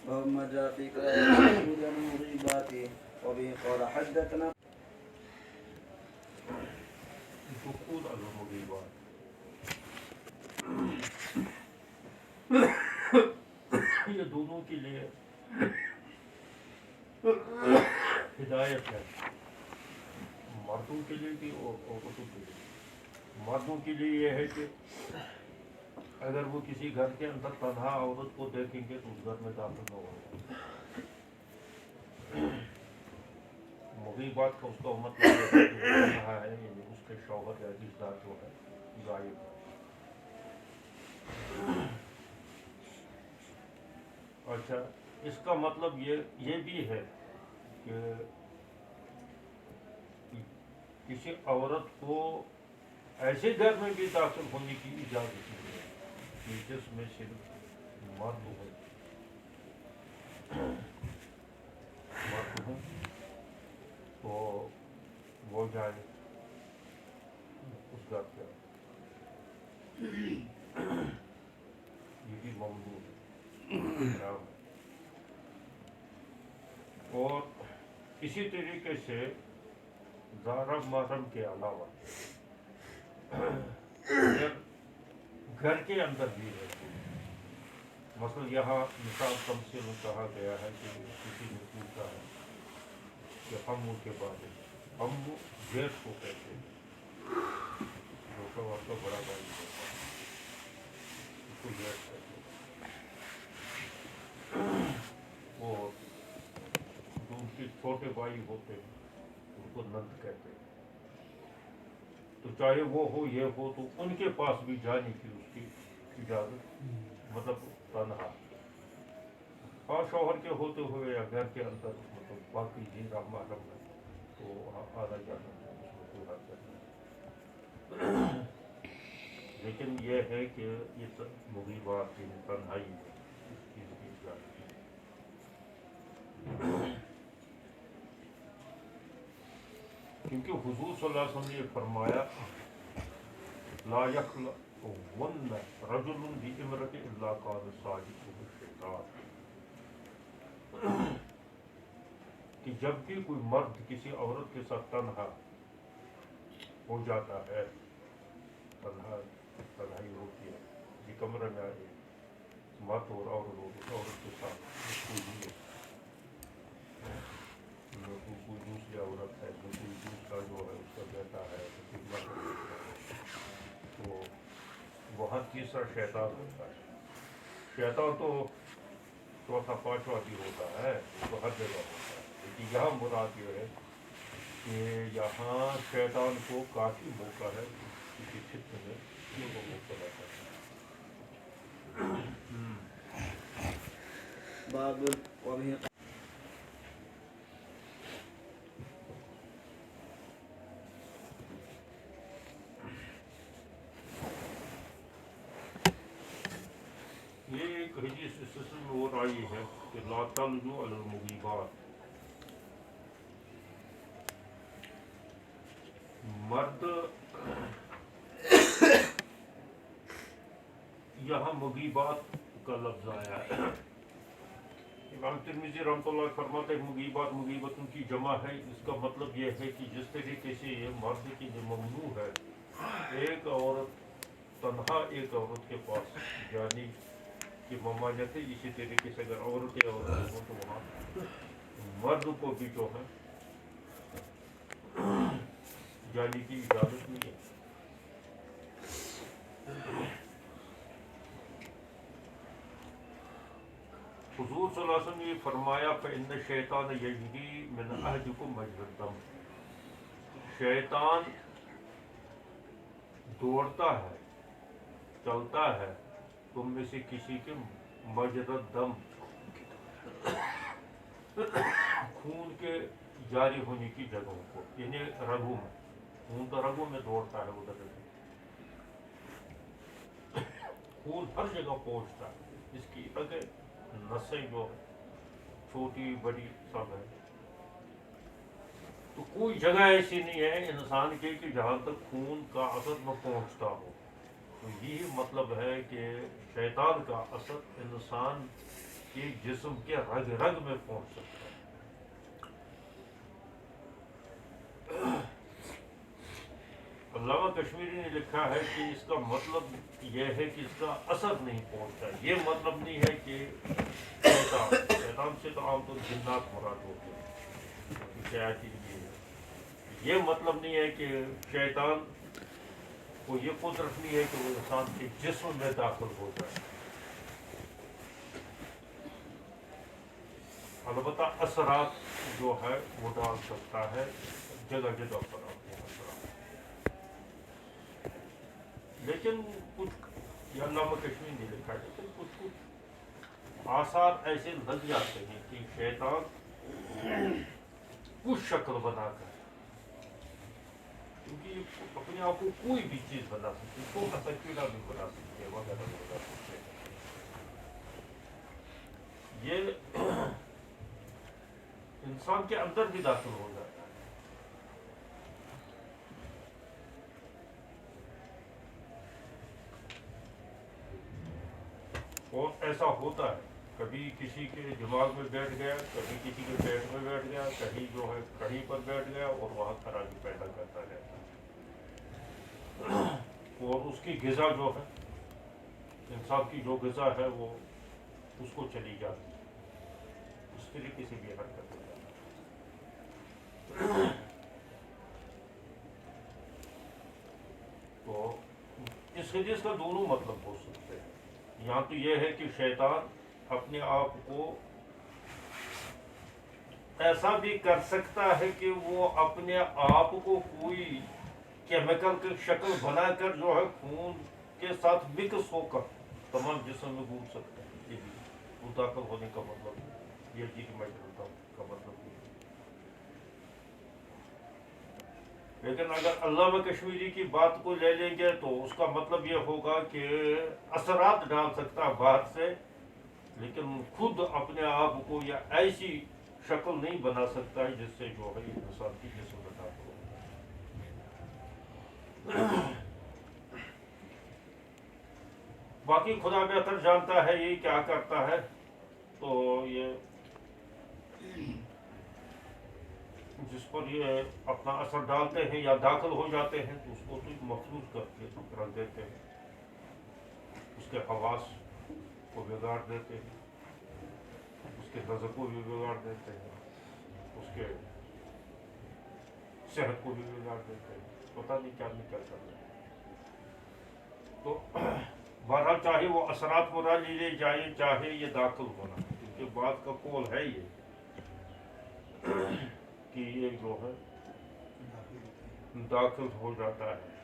وما جاء في كلام المغيبات وبه قال حدثنا دخول المغیبات یہ دونوں کے لیے ہدایت ہے، مردوں کے لیے بھی اور عورتوں کے لیے۔ مردوں کے لیے یہ ہے کہ اگر وہ کسی گھر کے اندر تنہا عورت کو دیکھیں گے تو اس گھر میں داخل نہ ہوگا۔ مغیبات کا اس کا مطلب یہ ہے کہ وہ تنہا ہے، یعنی اس کے شوہر یا رشتہ دار جو ہے غائب ہے۔ اچھا، اس کا مطلب یہ بھی ہے کہ کسی عورت کو ایسے گھر میں بھی داخل ہونے کی اجازت نہیں ہے کہ جس میں صرف مرد ہو تو وہ جائے اس گھر پہ، یہ بھی ممنوع ہے، حرام ہے۔ اور اسی طریقے سے زارہ محرم کے علاوہ گھر کے اندر بھی ہے، مثلا یہاں مثال تمثیل میں کہا گیا ہے کہ کسی نے پوچھا ہے کہ ہم کے بارے میں، ہم جیٹ کو کہتے ہیں، جو شوہر کا بڑا بھائی ہوتا ہے اس کو جیٹ کہتے ہیں، اور جو ان کے چھوٹے بھائی ہوتے ہیں ان کو نند کہتے ہیں۔ تو چاہے وہ ہو یہ ہو تو ان کے پاس بھی جانے کی اس کی اجازت، مطلب تنہا اور شوہر کے ہوتے ہوئے یا گھر کے اندر مطلب باقی زیرہ محرم ہے تو آنا جانا ہے، اس میں کوئی حرج نہیں۔ لیکن یہ ہے کہ یہ مغیبات یعنی تنہائی ہے، اس چیز کی اجازت نہیں۔ کیونکہ حضور صلی اللہ علیہ وسلم نے یہ فرمایا لا یخلون رجل بامرأۃ الا کان صاحبہ الشیطان، کہ جب بھی کوئی مرد کسی عورت کے ساتھ تنہا ہو جاتا ہے، تنہائی ہوتی ہے، یہ کمرے میں آئے مرد اور عورت کے ساتھ کوئی دوسری عورت ہے، کوئی دوسرا جو ہے اس کا بیٹا ہے، تو وہاں تیسرا شیطان ہوتا ہے۔ شیطان تو چوتھا پانچواں بھی ہوتا ہے، تو ہر جگہ ہوتا ہے، لیکن یہاں مراد یہ ہے کہ یہاں شیطان کو کافی موقع ہے کسی فتنے میں وہ مبتلا کرتا ہے۔ باب وبه یہ ایک حدیث اس سلسلے میں اور آئی ہے کہ لا تلجوا علی المغیبات، مرد یہاں مغیبات کا لفظ آیا ہے۔ امام ترمذی رحمۃ اللہ فرماتے ہیں مغیبت ان کی جمع ہے، اس کا مطلب یہ ہے کہ جس طریقے سے یہ مرد کی جو ممنوع ہے ایک عورت تنہا ایک عورت کے پاس جانے کی ممانعت ہے، اسی طریقے سے اگر عورتیں ہو تو وہاں مرد کو بھی جو ہے جانے کی اجازت نہیں ہے۔ حضور صلی اللہ علیہ وسلم نے فرمایا فإن الشیطان یجری من احدکم مجری الدم، شیطان دوڑتا ہے، چلتا ہے تم میں سے کسی کے مجری الدم، خون کے جاری ہونے کی جگہوں کو، یعنی رگوں میں، خون تو رگوں میں دوڑتا ہے ادھر ادھر، خون ہر جگہ پہنچتا ہے، اس کی رگیں نسیں جو چھوٹی بڑی سب ہے، تو کوئی جگہ ایسی نہیں ہے انسان کی کہ جہاں تک خون کا اثر نہ پہنچتا ہو۔ تو یہی مطلب ہے کہ شیطان کا اثر انسان کہ جسم کے رگ رگ میں پہنچ سکتا ہے. علامہ کشمیری نے لکھا ہے کہ اس کا مطلب یہ ہے کہ اس کا اثر نہیں پہنچتا. یہ مطلب نہیں ہے کہ شیطان سے تو عام طور جنات مراد ہوتے ہیں، شیاطین بھی ہے. یہ مطلب نہیں ہے کہ شیطان کو یہ قدرت نہیں ہے کہ وہ انسان کے جسم میں داخل ہو جائے. البتہ اثرات جو ہے وہ ڈال سکتا ہے جگہ جگہ پر اپنے اثرات. لیکن کچھ یہ علامہ کشمیری نے لکھا ہے کہ کچھ آثار ایسے لگ جاتے ہیں کہ شیطان کچھ شکل بنا کر، کیونکہ یہ اپنے آپ کو کوئی بھی چیز بنا سکتے، چھوٹا سا کیڑا بھی بنا سکتے ہیں وغیرہ بنا سکتے ہیں. یہ انسان کے اندر بھی داخل ہو جاتا ہے. اور ایسا ہوتا ہے، کبھی کسی کے دماغ میں بیٹھ گیا، کبھی کسی کے پیٹ میں بیٹھ گیا، کہیں جو ہے کڑھی پر بیٹھ گیا اور وہاں خرابی پیدا کرتا رہتا ہے. اور اس کی غذا جو ہے، انسان کی جو غذا ہے وہ اس کو چلی جاتی ہے. اس طریقے سے بھی حرکت ہو جاتی ہے. تو اس حدیث کا دونوں مطلب ہو سکتے ہیں. یہاں تو یہ ہے کہ شیطان اپنے آپ کو ایسا بھی کر سکتا ہے کہ وہ اپنے آپ کو کوئی کیمیکل کی شکل بنا کر جو ہے خون کے ساتھ مکس ہو کر تمام جسم میں گھوم سکتا ہے. یہ بھی وہ داخل ہونے کا مطلب یہ چیز میں کرتا ہوں کا مطلب یہ. لیکن اگر علامہ کشمیری کی بات کو لے لیں گے تو اس کا مطلب یہ ہوگا کہ اثرات ڈال سکتا باہر سے، لیکن خود اپنے آپ کو یا ایسی شکل نہیں بنا سکتا ہے جس سے جو ہے انسان کی جسم میں داخل ہو. باقی خدا بہتر جانتا ہے یہ کیا کرتا ہے. تو یہ جس پر یہ اپنا اثر ڈالتے ہیں یا داخل ہو جاتے ہیں تو اس کو تو مخصوص کر کے رکھ دیتے ہیں، اس کے حواس کو بگاڑ دیتے ہیں، اس کے نظر کو بھی بگاڑ دیتے ہیں، اس کے صحت کو بھی بگاڑ دیتے ہیں. پتہ نہیں کیا نہیں کیا کر رہے ہیں. تو بہرحال چاہے وہ اثرات مراد لیے جائیں چاہے یہ داخل ہونا، کیونکہ بات کا قول ہے یہ کہ یہ جو ہے داخل ہو جاتا ہے.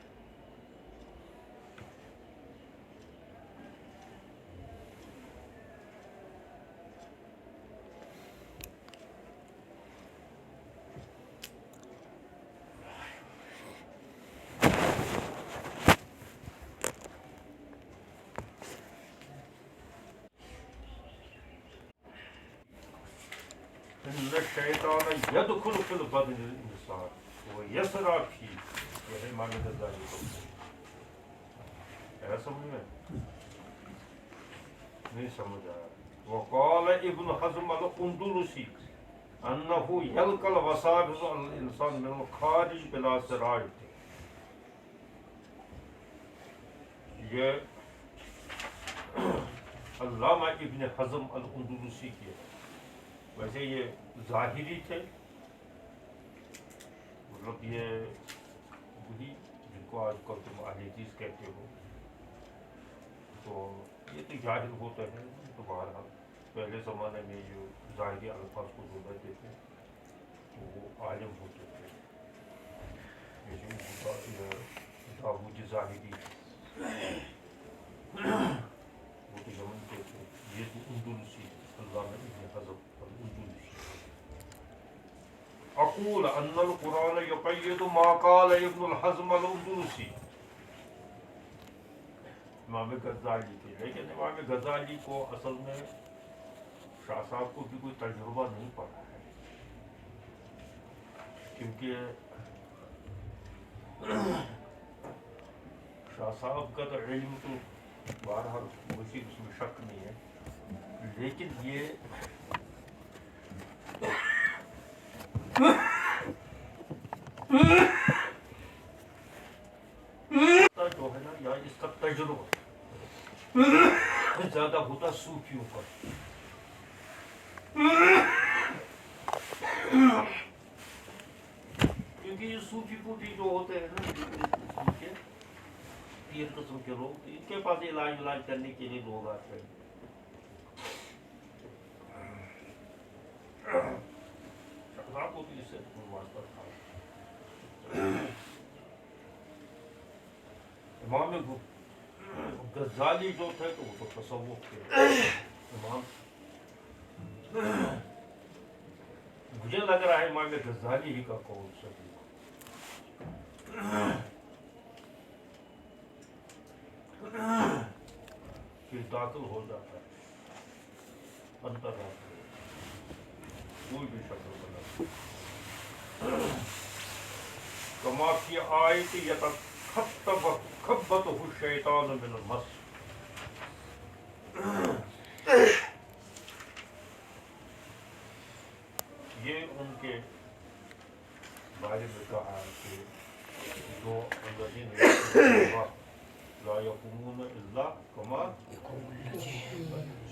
ان الشیطان یدخل فی البدن الانسان ویسری فیہ. یہ ہے امام غزالی کو ہے سمجھ میں نہیں سمجھ آیا. وقال ابن حزم الاندلسی انه یلقى الوساوس الانسان من الخارج بلا سراج. یہ علامہ ابن حزم الاندلسی کی ہے. ویسے یہ ظاہری تھے، مطلب یہ وہی جن کو آج کل تم اہل حدیث کہتے ہو، تو یہ تو جاہل ہوتے ہیں. تو بہرحال پہلے زمانے میں جو ظاہری الفاظ کو جو لیتے تھے تو وہ عالم ہوتے تھے. جیسے داؤد ظاہری وہ تو یمن کے تھے. یہ تو اندلسی علامہ ابن حزم الاندلسی. اقول ان القرآن یقید ما قال ابن الحزم الاندلسی. امام غزالی تھے، لیکن امام غزالی کو اصل میں شاہ صاحب کو بھی کوئی تجربہ نہیں پڑا ہے، کیونکہ شاہ صاحب کا تو علم تو بہرحال اس میں شک نہیں ہے، لیکن یہ جو ہے نا یا اس کا تجربہ زیادہ ہوتا صوفیوں پر. کیونکہ یہ صوفی پوفی جو ہوتے ہیں نا تین قسم کے لوگ, ان کے پاس علاج کرنے کے لیے لوگ آتے ہیں. شکرات ہوتی اس سے واسطہ تھا. امام غزالی جو تھے تو وہ تو تصوف تھے. امام مجھے لگ رہا ہے امام غزالی ہی کا قول صحیح پھر داخل ہو جاتا ہے انتر داخل کوئی بھی شکل بنا کما کی آیت یتخبطہ الشیطان من المس. یہ ان کے بارے میں کہا ہے کہ جو الذین لا یقومون الا کما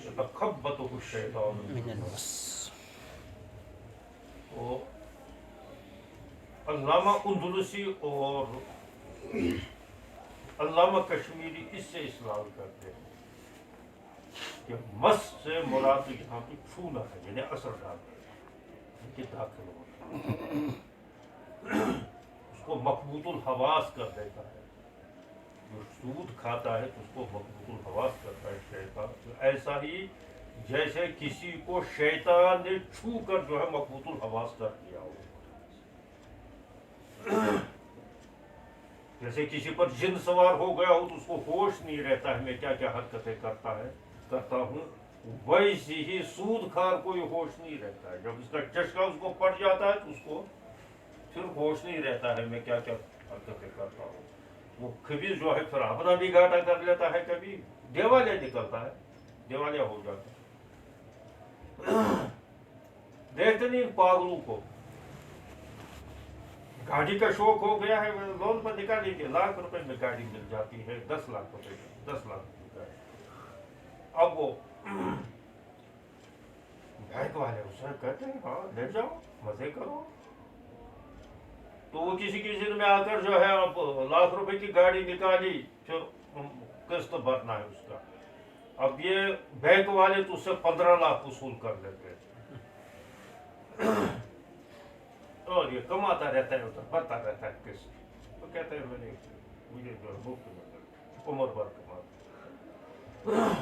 یتخبطہ الشیطان من المس. تو علامہ اندلسی اور علامہ کشمیری اس سے استدلال کرتے ہیں کہ مس سے مراد یہاں پہ چھونا ہے, یعنی اثر ڈالنا کہ داخل ہونا, اس کو مقبوط الحواس کر دیتا ہے. جو سود کھاتا ہے اس کو مقبوط الحواس کرتا ہے شیطان. ایسا ہی جیسے کسی کو شیطان نے چھو کر جو ہے مقبوط الحواس کر دیا ہو. جیسے کسی پر جن سوار ہو گیا ہو تو اس کو ہوش نہیں رہتا ہے میں کیا کیا حرکتیں کرتا ہوں, ویسے ہی سود خار کوئی ہوش نہیں رہتا ہے. جب اس کا چشمہ اس کو پڑ جاتا ہے تو اس کو پھر ہوش نہیں رہتا ہے میں کیا کیا حرکتیں کرتا ہوں. وہ کبھی جو ہے پھر اپنا بھی گھاٹا کر لیتا ہے, کبھی دیوالیہ نکلتا ہے, دیوالیہ ہو جاتا ہے. دیکھتے نہیں پاگلوں کو گاڑی کا شوق ہو گیا ہے, لون پر نکالیں گے, لاکھ روپے میں گاڑی مل جاتی ہے, 10 لاکھ روپے, 10 لاکھ کی گاڑی. اب وہ بینک والے اسے کہتے ہیں ہاں لے جاؤ مزے کرو. تو وہ کسی دن میں آ کر جو ہے اب لاکھ روپے کی گاڑی نکالی, پھر قسط بھرنا ہے اس کا. اب یہ بینک والے تو اس سے 15 لاکھ وصول کر لیتے ہیں اور یہ کماتا رہتا ہے ادھر بھرتا رہتا ہے قسط. تو کہتے ہیں مجھے جو ہے مفت میں عمر بھر کماتا.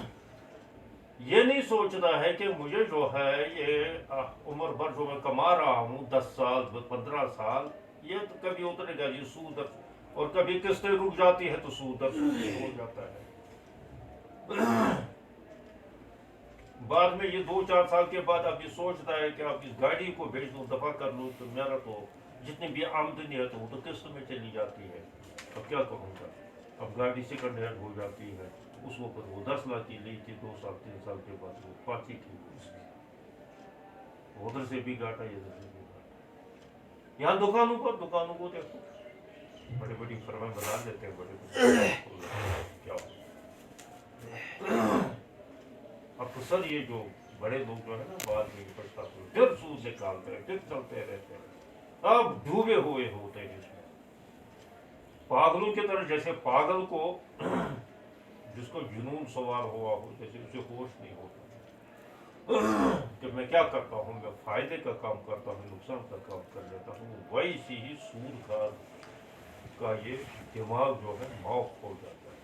یہ نہیں سوچنا ہے کہ مجھے جو ہے یہ عمر بھر جو میں کما رہا ہوں 10 سال 15 سال, یہ تو کبھی اترے گا, یہ سود اور کبھی قسطیں رک جاتی ہے تو سود ہو جاتا ہے. بعد میں یہ 2-4 سال کے بعد اب یہ سوچتا ہے کہ اب اس گاڑی کو بیچ دوں, دفع کر لوں, تو میرا تو جتنی بھی آمدنی ہے تو وہ تو قسط میں چلی جاتی ہے. اب کیا کروں گا, اب گاڑی سیکنڈ ہینڈ ہو جاتی ہے. اس وقت وہ 10 لاکھ کی لی تھی, 2 سال 3 سال کے بعد وہ پاتی تھی. ادھر سے بھی گاٹا, ادھر سے بھی گاٹا. یہاں دکانوں کو دیکھو, بڑی بڑی فرمیں بنا دیتے ہیں, بڑے کیا اکثر یہ جو بڑے لوگ جو ہے نا بعد میں پچھتا پھر سود نکالتے ہیں, پھر چلتے رہتے ہیں, اب ڈوبے ہوئے ہوتے ہیں اس میں. پاگلوں کی طرح, جیسے پاگل کو جس کو جنون سوار ہوا ہو, جیسے اسے ہوش نہیں ہوتا کہ میں کیا کرتا ہوں, میں فائدے کا کام کرتا ہوں, نقصان کا کام کر لیتا ہوں. ویسی ہی سود کا یہ دماغ جو ہے معاف ہو جاتا ہے.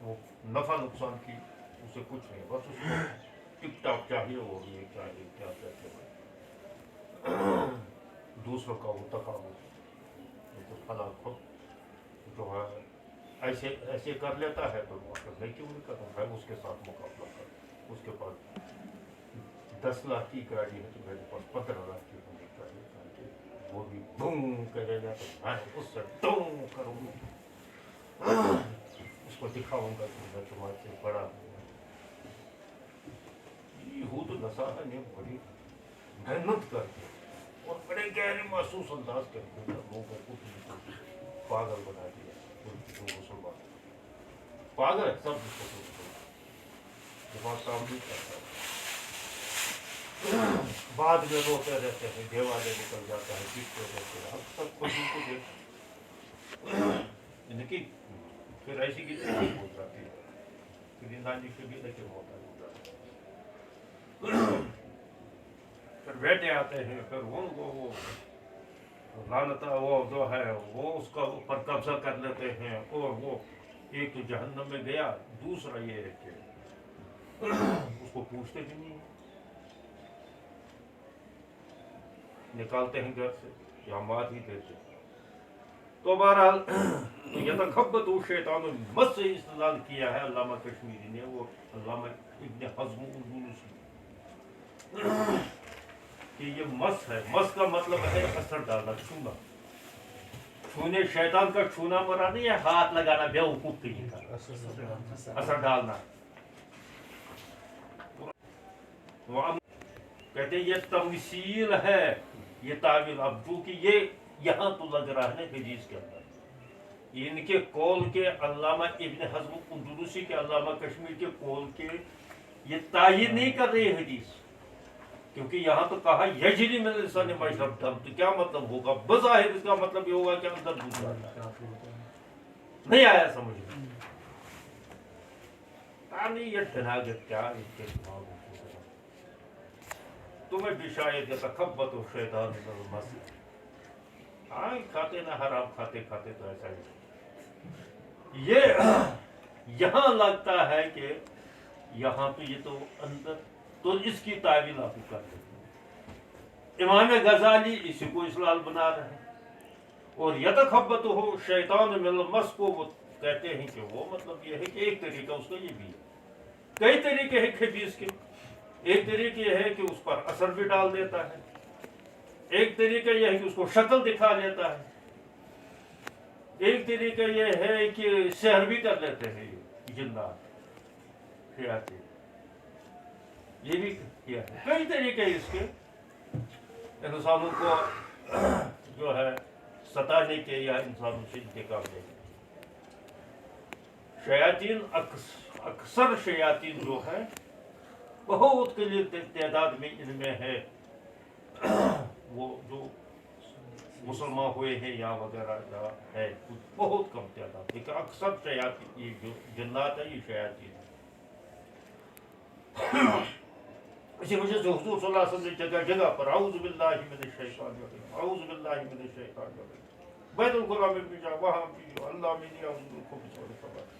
وہ نفع نقصان کی اسے کچھ نہیں, بس اس کو ٹک ٹاک چاہیے, اور یہ چاہیے کیا کہتے ہیں دوسروں کا وہ تقابل. فلاں خود جو ہے ایسے کر لیتا ہے تو میں کیوں نہیں کروں, میں اس کے ساتھ مقابلہ کروں. اس کے پاس 10 لاکھ کی گاڑی ہے تو میرے پاس 15 لاکھ کی ہونی چاہیے, وہ بھی بوم کرے گا تو میں اس سے ڈوم کروں. اس اس کو دکھاؤں گا کہ میں تمہارے سے بڑا ہوں. یہود و نصارہ نے بڑی محنت کر کے اور بڑے گہرے محسوس انداز کر کے لوگوں کو پاگل بنا دیا. جو مسلمان پاگل ہے سب دماغ کام نہیں کرتا. بعد میں روتے رہتے ہیں, دیوالے نکل جاتا ہے, پیٹتے رہتے ہیں. اب تک کوئی کو دیکھ کی پھر ایسی کی تکلیف ہو جاتی ہے, پھر نانی کے بھی لیکن ہوتا ہے. پھر بیٹے آتے ہیں, پھر وہ لعنت وہ جو ہے وہ اس کا اوپر قبضہ کر لیتے ہیں. اور وہ ایک تو جہنم میں گیا, دوسرا یہ ہے کہ اس کو پوچھتے بھی نہیں, نکالتے ہیں گھر سے یا مار ہی دیتے. تو بہرحال یتخبط الشیطان مس سے استدلال کیا ہے علامہ کشمیری نے, وہ علامہ ابن حزم الاندلسی, کہ یہ مس ہے. مس کا مطلب ہے اثر ڈالنا, چھونا. چھونے شیطان کا چھونا مراد نہیں ہے ہاتھ لگانا بیوقوف طریقہ, اثر ڈالنا. کہتے ہیں یہ تمثیل ہے, یہ تعویل. اب چونکہ یہ یہاں تو لگ رہا ہے نا حدیث کے اندر, ان کے قول کے علامہ ابن حزم الاندلسی کے, علامہ کشمیر کے قول کے یہ تائید نہیں کر رہی حدیث, کیونکہ یہاں تو کہا یجری من لسان مشرب دم. تو کیا مطلب ہوگا؟ بظاہر اس کا مطلب یہ ہوگا کہ اندر دوسرا نہیں آیا سمجھ میں. یہ ڈھناگت کیا ان کے دماغ میں تمہیں بھی شاید یتخبط الشیطان من المس. ہاں کھاتے نہ حرام کھاتے کھاتے تو ایسا ہی. یہ یہاں لگتا ہے کہ یہاں تو یہ تو اندر, تو اس کی تعویل آپ کر دیتے ہیں. امام غزالی اسی کو اصلاح بنا رہے ہیں. اور یتخبط ہو شیطان من المس کو وہ کہتے ہیں کہ وہ مطلب یہ ہے کہ ایک طریقہ اس کا یہ بھی ہے. کئی طریقے ہیں حدیث کے. ایک طریقہ یہ ہے کہ اس پر اثر بھی ڈال دیتا ہے, ایک طریقہ یہ ہے کہ اس کو شکل دکھا دیتا ہے, ایک طریقہ یہ ہے کہ سحر بھی کر لیتے ہیں جنات شیاطین. یہ بھی کیا ہے. کئی طریقے اس کے انسانوں کو جو ہے ستانے کے یا انسانوں سے انتقام لینے کے. شیاطین اکثر شیاطین جو ہے بہت قلیل تعداد میں ان میں ہے وہ جو مسلمان ہوئے ہیں یا وغیرہ ہے, بہت کم تعداد. لیکن اکثر شیاطین, یہ جو جنات ہے یہ شیاطین ہے. اسی وجہ سے حضور صلی اللہ علیہ وسلم نے جگہ جگہ پر اعوذ باللہ من الشیطان الرجیم, اعوذ باللہ من الشیطان الرجیم, بیت الخلا میں بھی جا, وہاں بھی اللہ من اعوذ بالخبث والخبائث.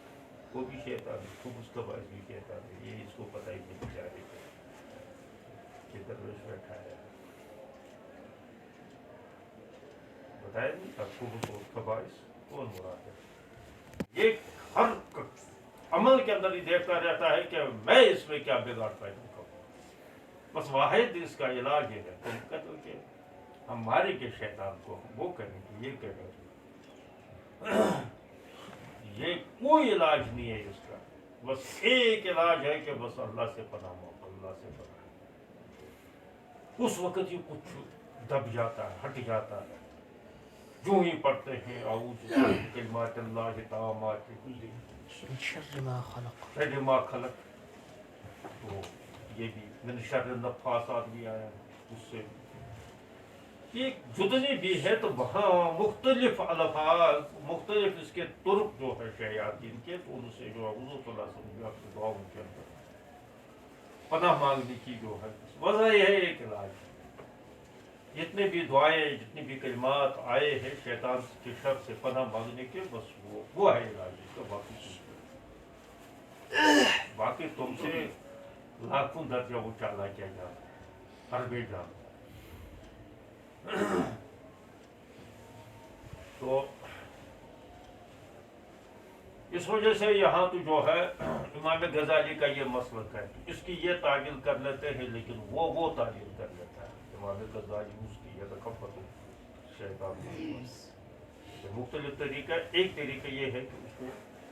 وہ بھی شیطان ہے, خبث خبائث بھی شیطان ہے. یہ اس کو پتہ ہی نہیں بیچارے کہ درویش بیٹھا ہے, بتایا نہیں خبث اور خبائث کون مراد ہے. یہ ہر عمل کے اندر ہی دیکھتا رہتا ہے کہ میں اس میں کیا بگاڑ پیدا کروں. بس واحد اس کا علاج یہ ہے تم کہتے ہو کہ ہم مارے کے شیطان کو, وہ کریں گے, یہ کریں گے. یہ کوئی علاج نہیں ہے اس کا. بس ایک علاج ہے کہ بس اللہ سے پناہ مانگو, اللہ سے پناہ. اس وقت یہ کچھ دب جاتا ہے, ہٹ جاتا ہے. جو ہی پڑھتے ہیں اعوذ بکلمات اللہ التامات من شر ما خلق, تو یہ بھی من شر النفاثات بھی آیا ہے. اس سے یہ جتنی بھی ہے تو وہاں مختلف الفاظ, مختلف اس کے طرق جو ہے شیاطین کے, تو ان سے جو حضور صلی اللہ علیہ وسلم کی اپنی دعاؤں کے اندر پناہ مانگنے کی جو ہے وجہ یہ ہے ایک علاج. جتنے بھی دعائیں, جتنی بھی کلمات آئے ہیں شیطان کے شر سے پناہ مانگنے کے, بس وہ ہے علاج اس کا. باقی تم سے لاکھوں درجہ وہ چالا کیا جاتا ہے, ہر بے جان. تو اس وجہ سے یہاں تو جو ہے امام غزالی کا یہ مسلک ہے, اس کی یہ تعویل کر لیتے ہیں, لیکن وہ تعویل کر لیتا ہے امام غزالی اس کی یتخبط شیطان. مختلف طریقہ, ایک طریقہ یہ ہے کہ اس کو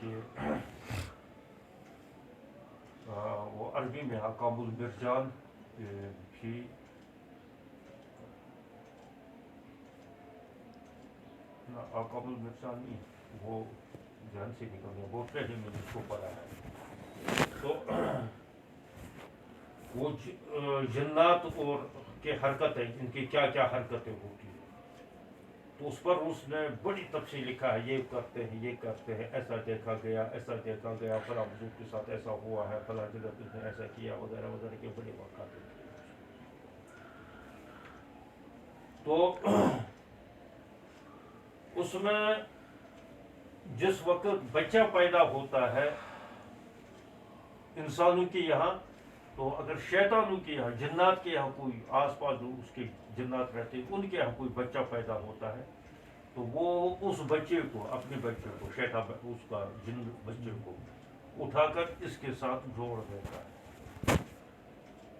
کہ وہ عربی میں احکام المرجان بھی احکام المرجان نہیں، وہ ذہن سے نکل گیا، وہ پہلے میں نے اس کو پڑھا ہے. تو وہ جنات اور کے حرکتیں، ان کی کیا کیا حرکتیں ہوتی ہیں، تو اس پر اس نے بڑی تفصیل لکھا ہے. یہ کرتے ہیں، یہ کرتے ہیں، ایسا دیکھا گیا، ایسا دیکھا گیا، فلاں بزرگ کے ساتھ ایسا ہوا ہے، فلاں جگہ اس نے ایسا کیا، وغیرہ وغیرہ کے بڑے واقعات ہیں. تو اس میں جس وقت بچہ پیدا ہوتا ہے انسانوں کے یہاں، تو اگر شیطانوں کے یہاں، جنات کے یہاں کوئی آس پاس جو اس کے جنات رہتے ہیں، ان کے یہاں کوئی بچہ پیدا ہوتا ہے، تو وہ اس بچے کو، اپنے بچے کو، شیطان اس کا جن بچے کو اٹھا کر اس کے ساتھ جوڑ دیتا ہے.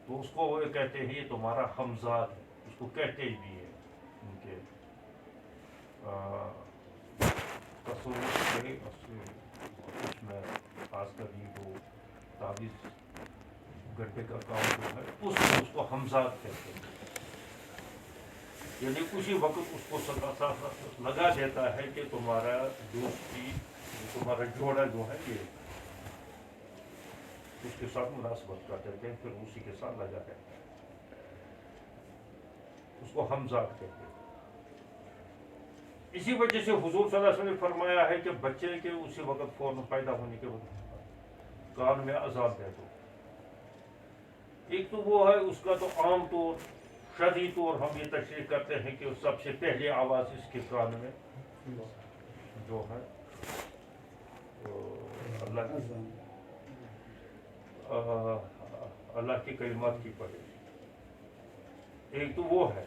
تو اس کو وہ کہتے ہیں یہ تمہارا ہمزاد ہے، اس کو کہتے بھی ہے ان کے تصور کے اس میں خاص کر یہ جو تعویذ گڈھے کا کام جو ہے اس کو ہمزاد کہتے ہیں. یعنی اسی وقت اس کو لگا دیتا ہے کہ تمہارا دوستی، تمہارا جوڑا جو ہے یہ اس کے ساتھ مناسبت کر دیتے ہیں، پھر اسی کے ساتھ لگا دیتا ہے. اس کو ہمزاد کہتے ہیں. اسی وجہ سے حضور صلی اللہ علیہ وسلم نے فرمایا ہے کہ بچے کے اسی وقت فوراً پیدا ہونے کے وقت کان میں اذان دے دو. ایک تو وہ ہے اس کا تو عام طور شرعی طور ہم یہ تشریح کرتے ہیں کہ سب سے پہلے آواز اس کے کان میں جو ہے اللہ کی کلمات کی پڑھے. ایک تو وہ ہے،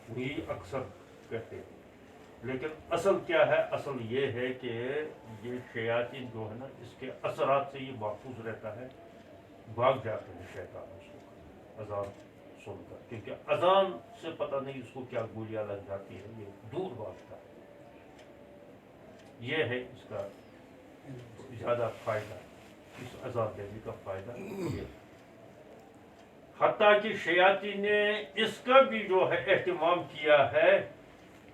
وہی اکثر کہتے ہیں. لیکن اصل کیا ہے؟ اصل یہ ہے کہ یہ شیاطین جو ہے نا، اس کے اثرات سے یہ محفوظ رہتا ہے، بھاگ جاتے ہیں شیطان اس کو اذان سن کر، کیونکہ اذان سے پتہ نہیں اس کو کیا گولیاں لگ جاتی ہے، یہ دور بھاگتا ہے. یہ ہے اس کا زیادہ فائدہ، اس اذان دینے کا فائدہ یہ. حتیٰ کہ شیاطین نے اس کا بھی جو ہے اہتمام کیا ہے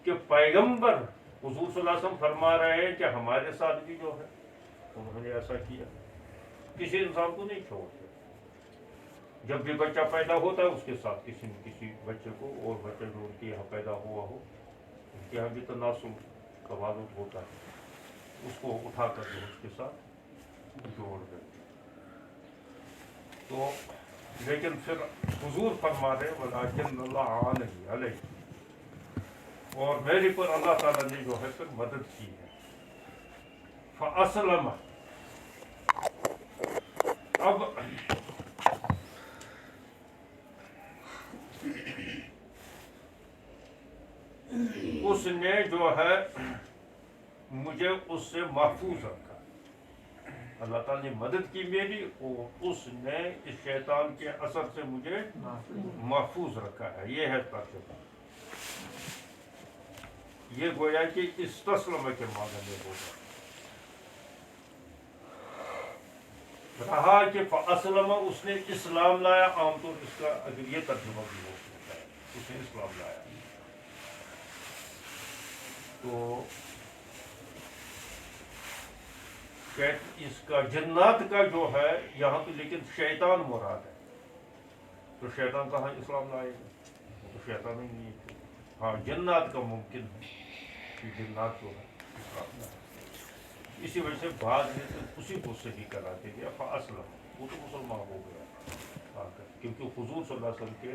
کہ پیغمبر حضور صلی اللہ علیہ وسلم فرما رہے ہیں کہ ہمارے ساتھ بھی جو ہے انہوں نے ایسا کیا، کسی انسان کو نہیں چھوڑتے. جب بھی بچہ پیدا ہوتا ہے اس کے ساتھ کسی نہ کسی بچے کو، اور بچہ جو ان کے یہاں پیدا ہوا ہو، ان کے یہاں بھی تناسل توالد ہوتا ہے، اس کو اٹھا کر جو اس کے ساتھ جوڑ دیتے. تو لیکن پھر حضور فرما رہے ولیکن اللہ عانہ علیہ، اور میرے پر اللہ تعالیٰ نے جو ہے پھر مدد کی ہے. فاسلم، اب اس نے جو ہے مجھے اس سے محفوظ رکھا. اللہ تعالیٰ نے مدد کی میری، اور اس نے اس شیطان کے اثر سے مجھے محفوظ رکھا ہے. یہ ہے ترجمہ. یہ گویا کہ استسلم کے معنی میں ہوگا. رہا کہ فاسلم، اس نے اسلام لایا. عام طور اس کا اگر یہ ترجمہ بھی ہو سکتا ہے، اس نے اسلام لایا. تو اس کا جنات کا جو ہے یہاں تو لیکن شیطان مراد ہے. تو شیطان کہاں اسلام لائے گا؟ تو شیطان ہی نہیں ہے. ہاں جنات کا ممکن ہے کہ جنات جو ہے اسلام لائے. اسی وجہ سے بعد میں اسی کو صحیح کراتے گیا فاسلم، وہ تو مسلمان ہو گیا آ کر. کیونکہ حضور صلی اللہ علیہ وسلم کے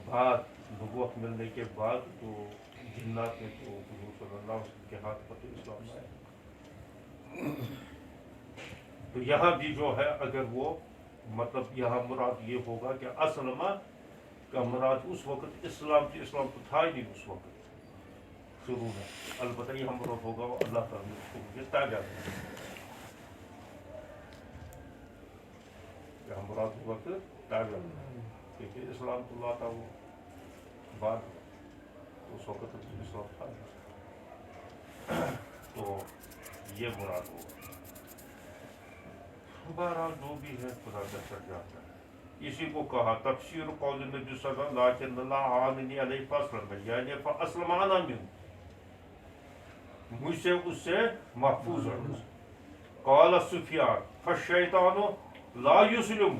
بعد، نبوت ملنے کے بعد، تو جنات نے تو حضور صلی اللہ علیہ وسلم کے ہاتھ پر تو اسلام لایا. تو یہاں بھی جو ہے اگر وہ مطلب یہاں مراد یہ ہوگا کہ اسلم کا مراد اس وقت اسلام تو تھا ہی نہیں اس وقت شروع میں. البتہ یہ مراد ہوگا وہ اللہ تعالیٰ نے اس کو مجھے تاجا دیا. یہاں مراد ہوگا کہ تاجا دیا، کیونکہ اسلام تو اللہ تھا وہ بعد اس وقت اسلام تھا. تو یہ مراد ہوگا. بہرحال جو بھی ہے خدا بہتر جانتا ہے. اسی کو کہا تفسیر قول نبی صلی اللہ علیہ وسلم اللہ عاننی علیہ فاسلم یعنی فاسلم انا منہ مجھ سے اس سے محفوظ رہا. قال سفیان فالشیطان لا یسلم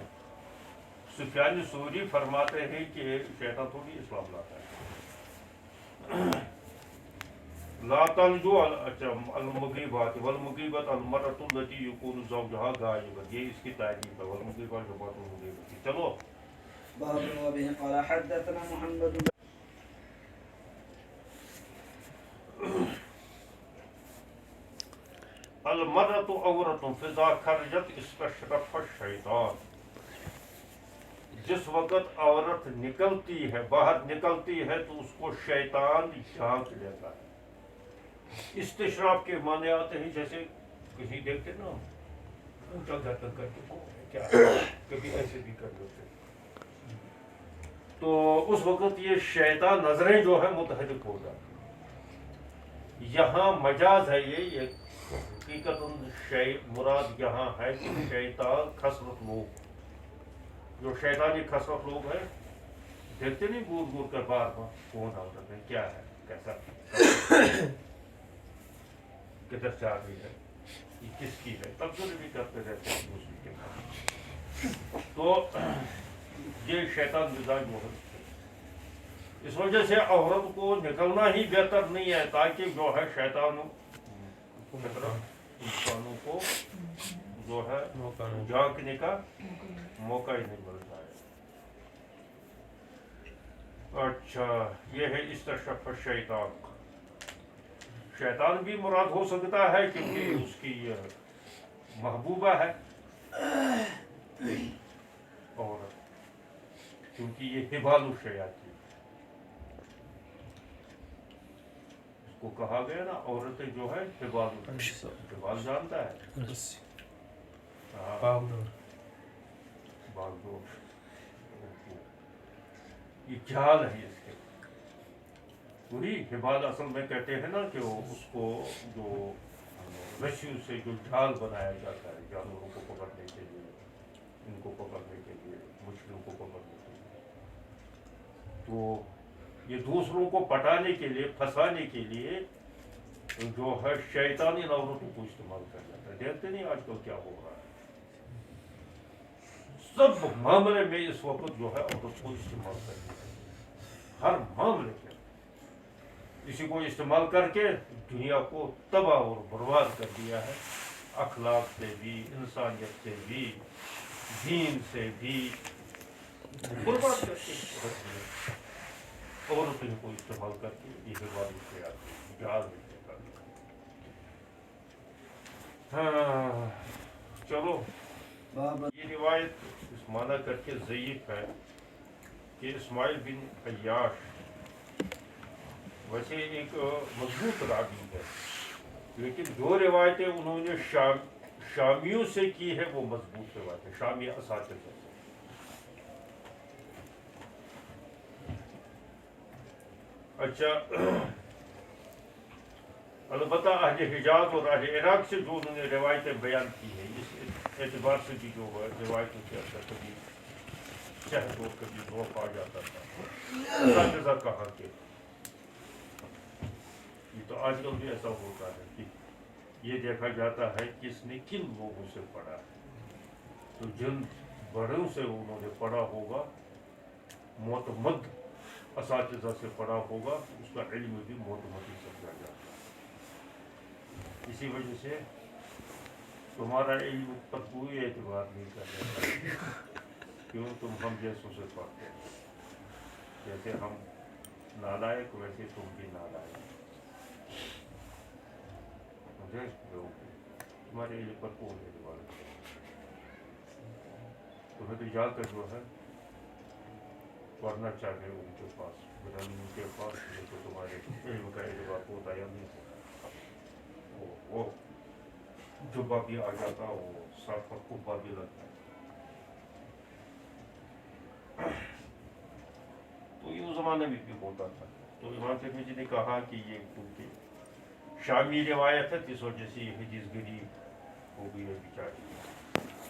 سفیان ثوری فرماتے ہیں کہ شیطان تھوڑی اسلام لاتا ہے. لا تنجو المغیبات والمغیبت المرأة التي يكون زوجها غائبا یہ اس کی تعریف ہے والمغیبات جماعت المغیبت. چلو باب وبه قال حدثنا محمد المرأة عورة فإذا خرجت استشرف الشیطان. جس وقت عورت نکلتی ہے باہر نکلتی ہے تو اس کو شیطان جھانک لیتا ہے. استشراف کے معنی آتے ہیں جیسے کسی دیکھتے نا اونچا گردن کر کے کیا کبھی ایسے بھی کر لیتے تو اس وقت یہ شیطان نظریں جو ہے متحرک ہو جاتی. یہاں مجاز ہے یہ حقیقت مراد یہاں ہے کہ شیطان خسرت لوگ جو شیطانی خسرت لوگ ہیں دیکھتے نہیں گور گور کر بار بار کون عورت ہے کیا ہے کیسا کدھر جا رہی ہے یہ کس کی ہے تبصرے بھی کرتے رہتے ہیں دوسری کے ساتھ. تو یہ شیطان مزاج جو ہے اس وجہ سے عورت کو نکلنا ہی بہتر نہیں ہے تاکہ جو ہے شیطانوں انسانوں کو جو ہے جھانکنے کا موقع ہی نہیں ملتا ہے. اچھا یہ ہے استشرف الشیطان. شیطان بھی مراد ہو سکتا ہے کیونکہ اس کی یہ محبوبہ ہے اور کیونکہ یہ حبال الشیاطین اس کو کہا گیا نا عورتیں جو ہے حبال جانتا ہے باغڈور یہ جال ہے اس کے وہی حبال اصل میں کہتے ہیں نا کہ اس کو جو رسیوں سے جو جال بنایا جاتا ہے جانوروں کو پکڑنے کے لیے ان کو پکڑنے کے لیے مچھلیوں کو پکڑنے کے لیے تو یہ دوسروں کو پٹانے کے لیے پھنسانے کے لیے جو ہے شیطانی عورتوں کو استعمال کر جاتا ہے. دیکھتے نہیں آج کل کیا ہو رہا ہے سب معاملے میں اس وقت جو ہے عورت کو استعمال کر دیا ہر معاملے کے اسی کو استعمال کر کے دنیا کو تباہ اور برباد کر دیا ہے. اخلاق سے بھی انسانیت سے بھی دین سے بھی برباد کر کے عورتوں کو استعمال کر کے یہ حفاظت سے آتی جہاز ہاں. چلو یہ روایت اس معنی کر کے ضعیف ہے کہ اسماعیل بن عیاش ویسے ایک مضبوط راوی ہے لیکن جو روایتیں انہوں نے شامیوں سے کی ہے وہ مضبوط روایتیں شامی اساتذہ سے. اچھا البتہ اہل حجاز اور اہل عراق سے جو انہوں نے روایتیں بیان کی ہیں اس اعتبار سے بھی جو ہے روایتوں کے اندر کبھی شہد اور کبھی ضعف آ جاتا تھا. اساتذہ کہا کہ یہ تو آج کل بھی ایسا ہوتا ہے کہ یہ دیکھا جاتا ہے کہ اس نے کن لوگوں سے پڑھا ہے تو جن بڑوں سے انہوں نے پڑھا ہوگا معتمد اساتذہ سے پڑھا ہوگا اس کا علم بھی معتمد ہی سمجھا جاتا ہے. اسی وجہ سے تمہارا علم پر کوئی اعتبار نہیں کر رہا کیوں تم ہم جیسوں سے پڑھتے ہیں جیسے ہم نالائق ویسے تم بھی نالائق تمہارے علم پر کوئی اعتبار نہیں. تمہیں تو جا کر جو ہے پڑھنا چاہیے ان کے پاس ان کے پاس تو تمہارے علم کا اعتبار ہوتا یا نہیں ہوتا. وہ جبہ بھی آ جاتا وہ سر پر کبا بھی لگتا. تو یہ اس زمانے میں بھی ہوتا تھا. تو امام ترمذی نے کہا کہ یہ کیونکہ شامی روایت ہے، اس وجہ سے یہ حدیث غریب ہو گئی ہے بیچاری۔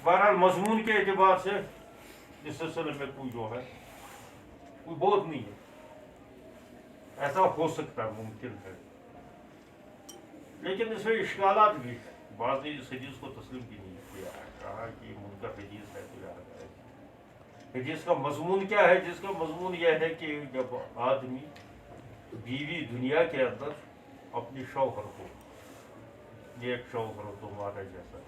بہرحال مضمون کے اعتبار سے اس سلسلے میں کوئی جو ہے کوئی بہت نہیں ہے، ایسا ہو سکتا ہے، ممکن ہے، لیکن اس میں اشکالات بھی ہیں۔ بعض نے اس حدیث کو تسلیم بھی نہیں کیا ہے، کہا کہ یہ منکر حدیث ہے تو یاد ہے۔ حدیث کا مضمون کیا ہے؟ جس کا مضمون یہ ہے کہ جب آدمی بیوی دنیا کے اندر اپنی شوہر کو، ایک شوہر ہو تمہارا جیسا،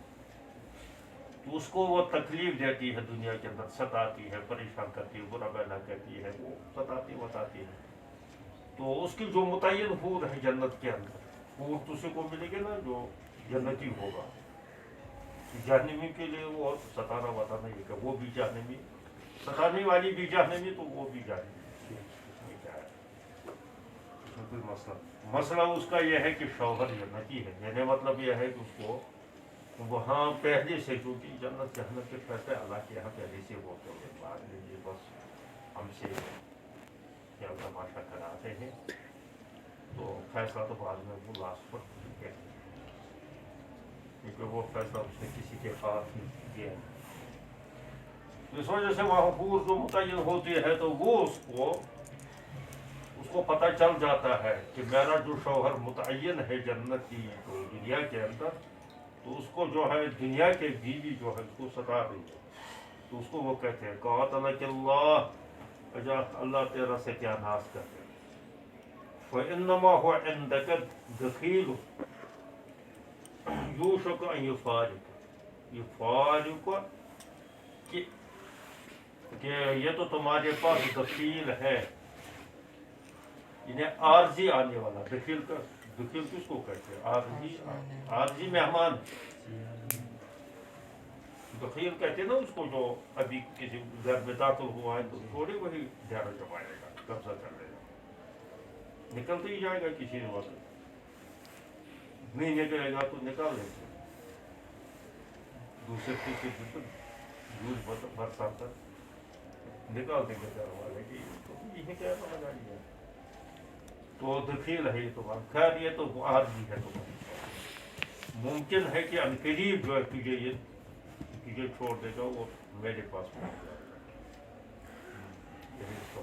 تو اس کو وہ تکلیف دیتی ہے دنیا کے اندر، ستاتی ہے، پریشان کرتی ہے، برا بھلا کہتی ہے، وہ ستاتی بتاتی ہے، تو اس کی جو متعین حور ہے جنت کے اندر، حور تو اسی کو ملے گی نا جو جنتی ہوگا۔ جہنمی کے لیے وہ ستانا بتانا یہ کہ وہ بھی جہنمی، ستانے والی بھی جہنمی تو وہ بھی جہنمی، اس میں کیا ہے، اس میں کوئی مسئلہ اس کا یہ ہے کہ شوہر جنتی ہے، یعنی مطلب یہ ہے کہ اس کو وہاں پہلے سے، کیونکہ جنت جہنم کے فیصلے اللہ کے یہاں پہلے سے ہوتے ہیں، بعد میں یہ بس ہم سے کیا تماشا کراتے ہیں، تو فیصلہ تو بعد میں وہ لاسٹ پر کہتے ہیں، کیونکہ وہ فیصلہ اس نے کسی کے خلاف نہیں کیا ہے۔ اس وجہ سے وہاں حور جو متعین ہوتی ہے تو وہ اس کو پتہ چل جاتا ہے کہ میرا جو شوہر متعین ہے جنت کی تو دنیا کے اندر، تو اس کو جو ہے دنیا کے بیوی جو ہے اس کو ستا رہی ہے، تو اس کو وہ کہتے ہیں قاتلک اللہ، اجا اللہ تیرا سے کیا ناز کرتے ہیں، فإنما هو عندك دخیل یوشک ان یفارق کہ یہ تو تمہارے پاس دخیل ہے، یعنی عارضی آنے والا، دخیل کس کو کہتے ہیں؟ عارضی مہمان، دخیل کہتے ہیں نا اس کو جو ابھی کسی گھر میں داخل ہوا ہے تو تھوڑی وہی ڈیرا جمائے گا، قبضہ کر لے گا، نکل ہی جائے گا کسی وقت، نہیں نکلے گا تو نکال لیں گے، دوسرے تیسرے جوس برسات تک نکال دیں گے گھر والے کی، تو یہ کیا لگا لیا، تو دخیل ہے یہ تو بات، خیر یہ تو عارضی ہے، تو ممکن ہے کہ عنقریب جو ہے تجھے چھوڑ دے گا، وہ میرے پاس پہنچ جائے گا، یہی اس کا